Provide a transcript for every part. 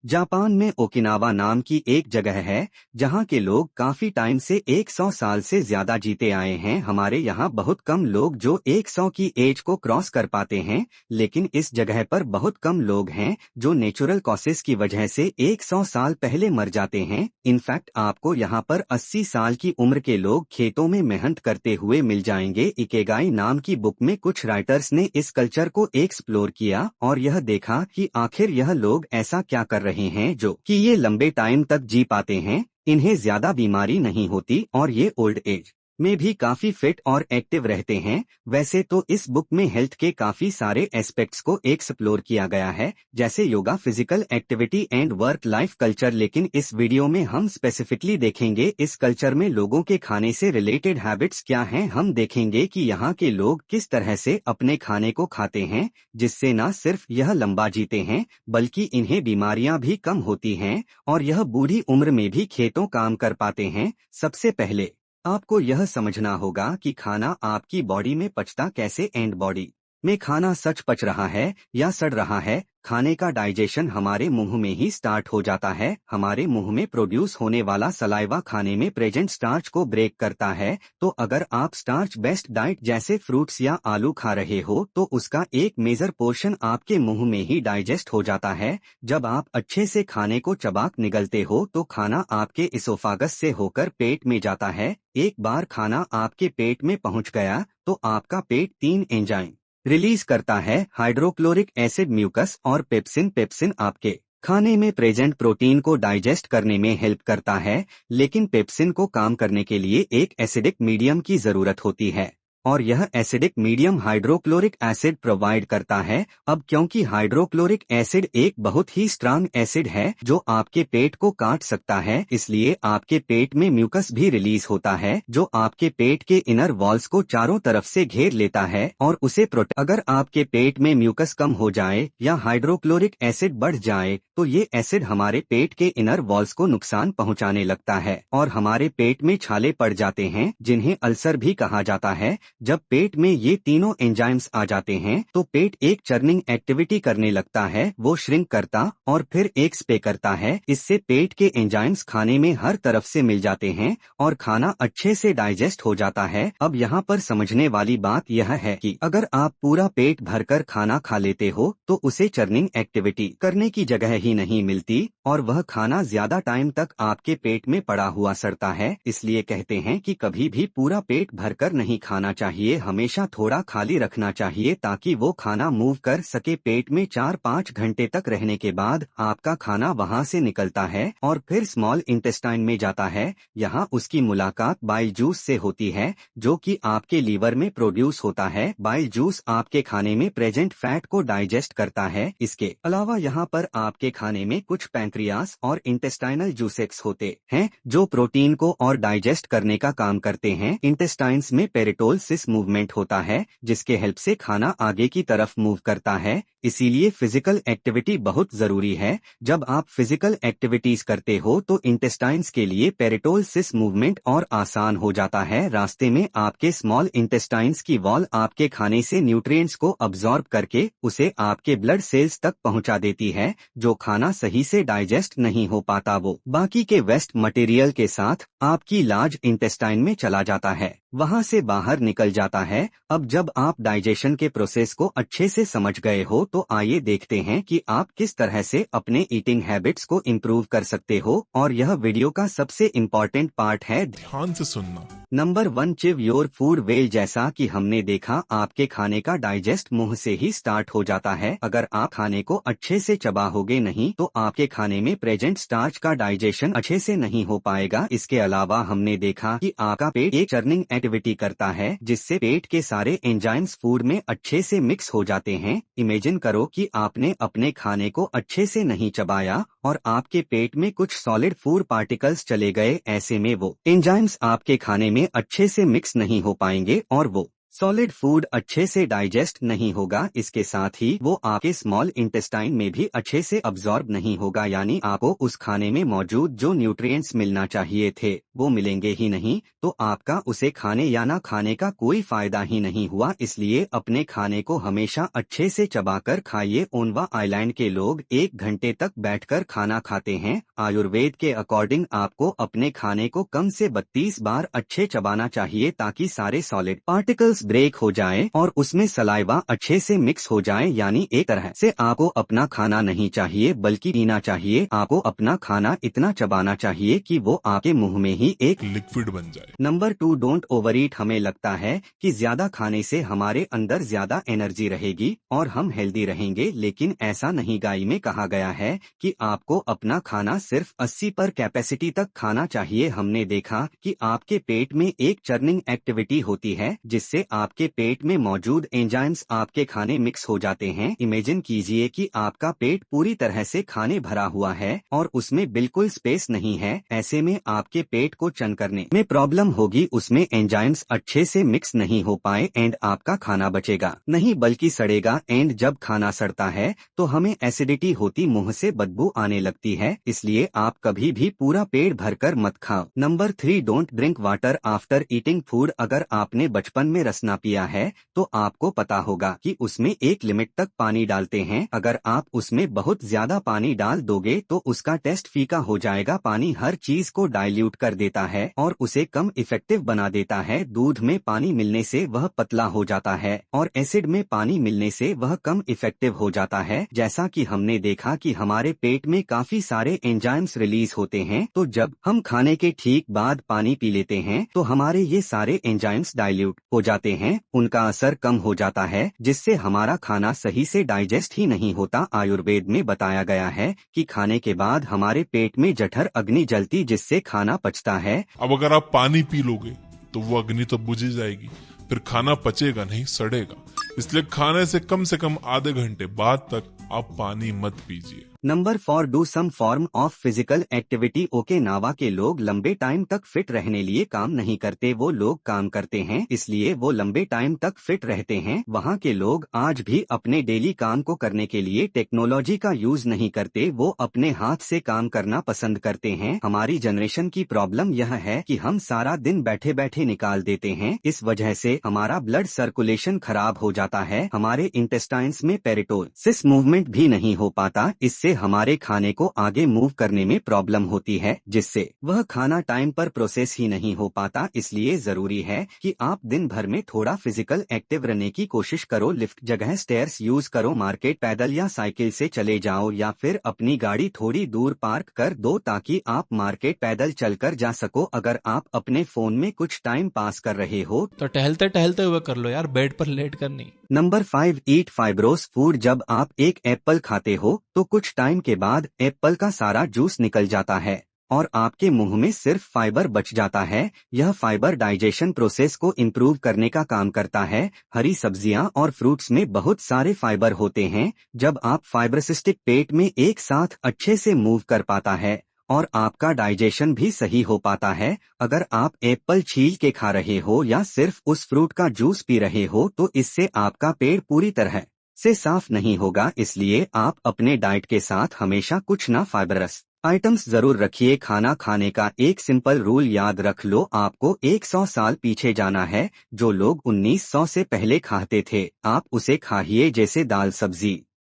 Japan में Okinawa नाम की एक जगह है जहाँ के लोग काफी टाइम से 100 साल से ज्यादा जीते आए हैं। हमारे यहाँ बहुत कम लोग जो 100 की एज को क्रॉस कर पाते हैं, लेकिन इस जगह पर बहुत कम लोग हैं जो नेचुरल कॉसेस की वजह से 100 साल पहले मर जाते हैं। इनफैक्ट आपको यहाँ पर 80 साल की उम्र के लोग खेतों में मेहनत करते हुए मिल जाएंगे। इकेगाई नाम की बुक में कुछ राइटर्स ने इस कल्चर को एक्सप्लोर किया और यह देखा कि आखिर यह लोग ऐसा क्या कर रहे हैं जो कि ये लंबे टाइम तक जी पाते हैं, इन्हें ज्यादा बीमारी नहीं होती और ये ओल्ड एज में भी काफी फिट और एक्टिव रहते हैं। वैसे तो इस बुक में हेल्थ के काफी सारे एस्पेक्ट्स को एक्सप्लोर किया गया है, जैसे yoga, physical activity and work life culture, लेकिन इस वीडियो में हम स्पेसिफिकली देखेंगे इस कल्चर में लोगों के खाने से रिलेटेड हैबिट्स क्या हैं। हम देखेंगे कि यहाँ के लोग किस तरह से अपने खाने को खाते हैं, जिससे न सिर्फ यह लंबा जीते हैं बल्कि इन्हें बीमारियां भी कम होती हैं और यह बूढ़ी उम्र में भी खेतों काम कर पाते हैं। सबसे पहले आपको यह समझना होगा कि खाना आपकी बॉडी में पचता कैसे एंड बॉडी में खाना सच पच रहा है या सड़ रहा है। खाने का डाइजेशन हमारे मुंह में ही स्टार्ट हो जाता है। हमारे मुंह में प्रोड्यूस होने वाला सलाइवा खाने में प्रेजेंट स्टार्च को ब्रेक करता है। तो अगर आप स्टार्च बेस्ड डाइट जैसे फ्रूट्स या आलू खा रहे हो तो उसका एक मेजर पोर्शन आपके मुंह में ही डाइजेस्ट हो जाता है। जब आप अच्छे से खाने को चबाक निगलते हो तो खाना आपके इसोफागस से होकर पेट में जाता है। एक बार खाना आपके पेट में पहुंच गया तो आपका पेट 3 एंजाइम रिलीज करता है, हाइड्रोक्लोरिक एसिड, म्यूकस और पेप्सिन। पेप्सिन आपके खाने में प्रेजेंट प्रोटीन को डाइजेस्ट करने में हेल्प करता है, लेकिन पेप्सिन को काम करने के लिए एक एसिडिक मीडियम की जरूरत होती है और यह acidic medium hydrochloric acid provide करता है। अब क्योंकि हाइड्रोक्लोरिक एसिड एक बहुत ही स्ट्रांग एसिड है जो आपके पेट को काट सकता है, इसलिए आपके पेट में म्यूकस भी रिलीज होता है जो आपके पेट के इनर वॉल्स को चारों तरफ से घेर लेता है और उसे अगर आपके पेट में म्यूकस कम हो जाए या हाइड्रोक्लोरिक एसिड बढ़ जाए तो ये एसिड हमारे पेट के इनर वॉल्स को नुकसान पहुंचाने लगता है और हमारे पेट में छाले पड़ जाते हैं जिन्हें अल्सर भी कहा जाता है। जब पेट में ये तीनों एंजाइम्स आ जाते हैं तो पेट एक चर्निंग एक्टिविटी करने लगता है, वो श्रिंक करता और फिर एक्सपे करता है। इससे पेट के एंजाइम्स खाने में हर तरफ से मिल जाते हैं और खाना अच्छे से डाइजेस्ट हो जाता है। अब यहाँ पर समझने वाली बात यह है कि अगर आप पूरा पेट भरकर खाना खा लेते हो तो उसे चर्निंग एक्टिविटी करने की जगह ही नहीं मिलती और वह खाना ज्यादा टाइम तक आपके पेट में पड़ा हुआ सड़ता है। इसलिए कहते हैं कि कभी भी पूरा पेट भरकर नहीं खाना चाहिए, हमेशा थोड़ा खाली रखना चाहिए ताकि वो खाना मूव कर सके। पेट में 4-5 घंटे तक रहने के बाद आपका खाना वहां से निकलता है और फिर स्मॉल इंटेस्टाइन में जाता है। यहाँ उसकी मुलाकात बाइल जूस से होती है जो कि आपके लीवर में प्रोड्यूस होता है। बाइल जूस आपके खाने में प्रेजेंट फैट को डाइजेस्ट करता है। इसके अलावा यहाँ पर आपके खाने में कुछ पैंक्रियास और इंटेस्टाइनल जूसेस होते हैं जो प्रोटीन को और डाइजेस्ट करने का काम करते हैं। इंटेस्टाइन्स में पेरिटोलसिस मूवमेंट होता है जिसके हेल्प से खाना आगे की तरफ मूव करता है। इसीलिए फिजिकल एक्टिविटी बहुत जरूरी है। जब आप फिजिकल एक्टिविटीज करते हो तो इंटेस्टाइन्स के लिए पेरिटोलसिस मूवमेंट और आसान हो जाता है। रास्ते में आपके स्मॉल इंटेस्टाइन्स की वॉल आपके खाने से न्यूट्रिएंट्स को अब्सॉर्ब करके उसे आपके ब्लड सेल्स तक पहुंचा देती है। जो खाना सही से डाइजेस्ट नहीं हो पाता वो बाकी के वेस्ट मटेरियल के साथ आपकी लार्ज इंटेस्टाइन में चला जाता है, वहां से बाहर निकल जाता है। अब जब आप डाइजेशन के प्रोसेस को अच्छे से समझ गए हो तो आइए देखते हैं कि आप किस तरह से अपने ईटिंग हैबिट्स को इम्प्रूव कर सकते हो और यह वीडियो का सबसे इम्पोर्टेंट पार्ट है, ध्यान से सुनना। Number 1, chew your food well. जैसा कि हमने देखा आपके खाने का डाइजेस्ट मुंह से ही स्टार्ट हो जाता है। अगर आप खाने को अच्छे से चबाओगे नहीं तो आपके खाने में प्रेजेंट स्टार्च का डाइजेशन अच्छे से नहीं हो पाएगा। इसके अलावा हमने देखा कि आपका पेट एक चर्निंग एक्टिविटी करता है जिससे पेट के सारे एंजाइम्स फूड में अच्छे से मिक्स हो जाते हैं। इमेजिन करो कि आपने अपने खाने को अच्छे से नहीं चबाया और आपके पेट में कुछ सॉलिड फूड पार्टिकल्स चले गए। ऐसे में वो एंजाइम्स आपके खाने में अच्छे से मिक्स नहीं हो पाएंगे और वो सॉलिड फूड अच्छे से डाइजेस्ट नहीं होगा। इसके साथ ही वो आपके स्मॉल इंटेस्टाइन में भी अच्छे से अब्सॉर्ब नहीं होगा, यानी आपको उस खाने में मौजूद जो न्यूट्रिएंट्स मिलना चाहिए थे वो मिलेंगे ही नहीं, तो आपका उसे खाने या ना खाने का कोई फायदा ही नहीं हुआ। इसलिए अपने खाने को हमेशा अच्छे से चबाकर खाइए। ओनवा आइलैंड के लोग 1 घंटे तक बैठकर खाना खाते हैं। आयुर्वेद के अकॉर्डिंग आपको अपने खाने को कम से 32 बार अच्छे चबाना चाहिए ताकि सारे सॉलिड पार्टिकल्स ब्रेक हो जाए और उसमें सलाइवा अच्छे से मिक्स हो जाए। यानी एक तरह से आपको अपना खाना नहीं चाहिए बल्कि पीना चाहिए। आपको अपना खाना इतना चबाना चाहिए कि वो आपके मुंह में ही एक लिक्विड बन जाए। नंबर 2, डोंट ओवर ईट। हमें लगता है कि ज्यादा खाने से हमारे अंदर ज्यादा एनर्जी रहेगी और हम हेल्दी रहेंगे, लेकिन ऐसा नहीं। गाय में कहा गया है कि आपको अपना खाना सिर्फ 80 पर कैपेसिटी तक खाना चाहिए। हमने देखा कि आपके पेट में एक चर्निंग एक्टिविटी होती है जिससे आपके पेट में मौजूद एंजाइम्स आपके खाने मिक्स हो जाते हैं। इमेजिन कीजिए कि आपका पेट पूरी तरह से खाने भरा हुआ है और उसमें बिल्कुल स्पेस नहीं है। ऐसे में आपके पेट को चर्न करने में प्रॉब्लम होगी, उसमें एंजाइम्स अच्छे से मिक्स नहीं हो पाए एंड आपका खाना बचेगा नहीं बल्कि सड़ेगा। एंड जब खाना सड़ता है तो हमें एसिडिटी होती, मुंह से बदबू आने लगती है। इसलिए आप कभी भी पूरा पेट भरकर मत खाओ। Number 3, don't drink water after eating food. अगर आपने बचपन में रसना पिया है तो आपको पता होगा कि उसमें एक लिमिट तक पानी डालते हैं। अगर आप उसमें बहुत ज्यादा पानी डाल दोगे तो उसका टेस्ट फीका हो जाएगा। पानी हर चीज को डाइल्यूट कर देता है और उसे कम इफेक्टिव बना देता है। दूध में पानी मिलने से वह पतला हो जाता है और एसिड में पानी मिलने से वह कम इफेक्टिव हो जाता है। जैसा कि हमने देखा कि हमारे पेट में काफी सारे एंजाइम्स रिलीज होते हैं, तो जब हम खाने के ठीक बाद पानी पी लेते हैं तो हमारे ये सारे एंजाइम्स डाइल्यूट हो जाते हैं, उनका असर कम हो जाता है जिससे हमारा खाना सही से डाइजेस्ट ही नहीं होता। आयुर्वेद में बताया गया है कि खाने के बाद हमारे पेट में जठर अग्नि जलती जिससे खाना पचता है। अब अगर आप पानी पी लोगे तो वो अग्नि तो बुझ ही जाएगी, फिर खाना पचेगा नहीं, सड़ेगा। इसलिए खाने से कम आधे घंटे बाद तक आप पानी मत पीजिए। Number 4, do some form of physical activity. Okinawa के लोग लंबे टाइम तक फिट रहने लिए काम नहीं करते, वो लोग काम करते हैं, इसलिए वो लंबे टाइम तक फिट रहते हैं। वहाँ के लोग आज भी अपने डेली काम को करने के लिए टेक्नोलॉजी का यूज नहीं करते, वो अपने हाथ से काम करना पसंद करते हैं। हमारी जनरेशन की प्रॉब्लम यह है कि हम सारा दिन बैठे बैठे निकाल देते हैं। इस वजह से हमारा ब्लड सर्कुलेशन खराब हो जाता है, हमारे इंटेस्टाइन्स में पेरिटोसिस मूवमेंट भी नहीं हो पाता। इससे हमारे खाने को आगे मूव करने में प्रॉब्लम होती है जिससे वह खाना टाइम पर प्रोसेस ही नहीं हो पाता। इसलिए जरूरी है कि आप दिन भर में थोड़ा फिजिकल एक्टिव रहने की कोशिश करो। लिफ्ट जगह स्टेयर्स यूज करो, मार्केट पैदल या साइकिल से चले जाओ या फिर अपनी गाड़ी थोड़ी दूर पार्क कर दो ताकि आप मार्केट पैदल चलकर जा सको। अगर आप अपने फोन में कुछ टाइम पास कर रहे हो तो टहलते टहलते हुए कर लो यार, बेड पर लेट कर नहीं। नंबर 5, ईट फाइब्रोस फूड। जब आप एक एप्पल खाते हो तो कुछ टाइम के बाद एप्पल का सारा जूस निकल जाता है और आपके मुंह में सिर्फ फाइबर बच जाता है। यह फाइबर डाइजेशन प्रोसेस को इम्प्रूव करने का काम करता है। हरी सब्जियां और फ्रूट्स में बहुत सारे फाइबर होते हैं। जब आप फाइब्रोसिस्टिक पेट में एक साथ अच्छे से मूव कर पाता है और आपका डाइजेशन भी सही हो पाता है। अगर आप एप्पल छील के खा रहे हो या सिर्फ उस फ्रूट का जूस पी रहे हो तो इससे आपका पेट पूरी तरह से साफ नहीं होगा। इसलिए आप अपने डाइट के साथ हमेशा कुछ ना फाइबरस आइटम्स जरूर रखिए। खाना खाने का एक सिंपल रूल याद रख लो, आपको 100 साल पीछे जाना है। जो लोग 1900 से पहले खाते थे आप उसे खाइए, जैसे दाल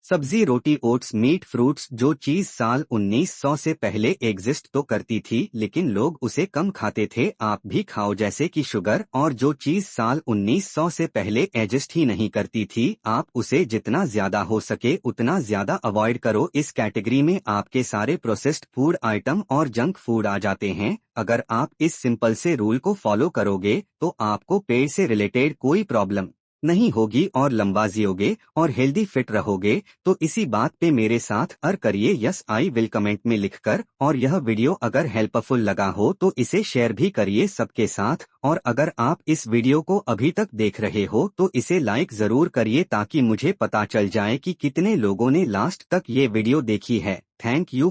सब्जी रोटी ओट्स मीट फ्रूट्स। जो चीज साल 1900 से पहले एग्जिस्ट तो करती थी लेकिन लोग उसे कम खाते थे, आप भी खाओ, जैसे कि शुगर। और जो चीज साल 1900 से पहले एग्जिस्ट ही नहीं करती थी आप उसे जितना ज्यादा हो सके उतना ज्यादा अवॉइड करो। इस कैटेगरी में आपके सारे प्रोसेस्ड फूड आइटम और जंक फूड आ जाते हैं। अगर आप इस सिंपल से रूल को फॉलो करोगे तो आपको पेट से रिलेटेड कोई प्रॉब्लम नहीं होगी और लंबा जियोगे और हेल्दी फिट रहोगे। तो इसी बात पे मेरे साथ करिए यस आई विल कमेंट में लिखकर। और यह वीडियो अगर हेल्पफुल लगा हो तो इसे शेयर भी करिए सबके साथ। और अगर आप इस वीडियो को अभी तक देख रहे हो तो इसे लाइक जरूर करिए ताकि मुझे पता चल जाए कि कितने लोगों ने लास्ट तक ये वीडियो देखी है। Thank you.